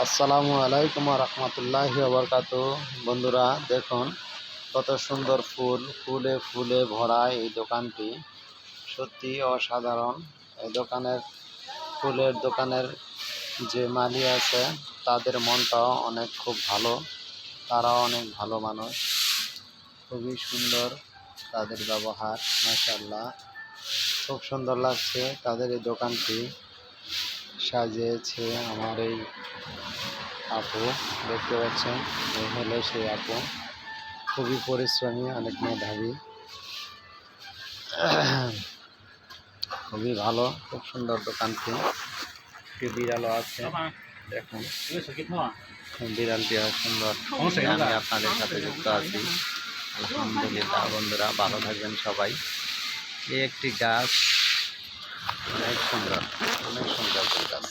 আসসালামু আলাইকুম রহমতুল্লাহি ওবরকাতু। বন্ধুরা দেখুন কত সুন্দর ফুলে ফুলে ভরা এই দোকানটি, সত্যি অসাধারণ। এই ফুলের দোকানের যে মালি আছে তাদের মনটাও খুব ভালো, তারাও অনেক ভালো মানুষ, খুবই সুন্দর তাদের ব্যবহার, মাশাআল্লাহ। খুব সুন্দর লাগছে তাদের এই দোকানটি সাজিয়েছে আমার এই আপু, দেখতে পাচ্ছেন এই হলো সেই আপু, খুবই পরিশ্রমী, অনেক মেধাবী, খুবই ভালো, খুব সুন্দর দোকানটি। একটি বিড়ালও আছে, দেখুন বিড়ালটি সুন্দর। আমি আপনাদের সাথে যুক্ত আছি, আলহামদুলিল্লাহ। বন্ধুরা ভালো থাকবেন সবাই। এই একটি গাছ, অনেক সুন্দর, অনেক সুন্দর গাছ।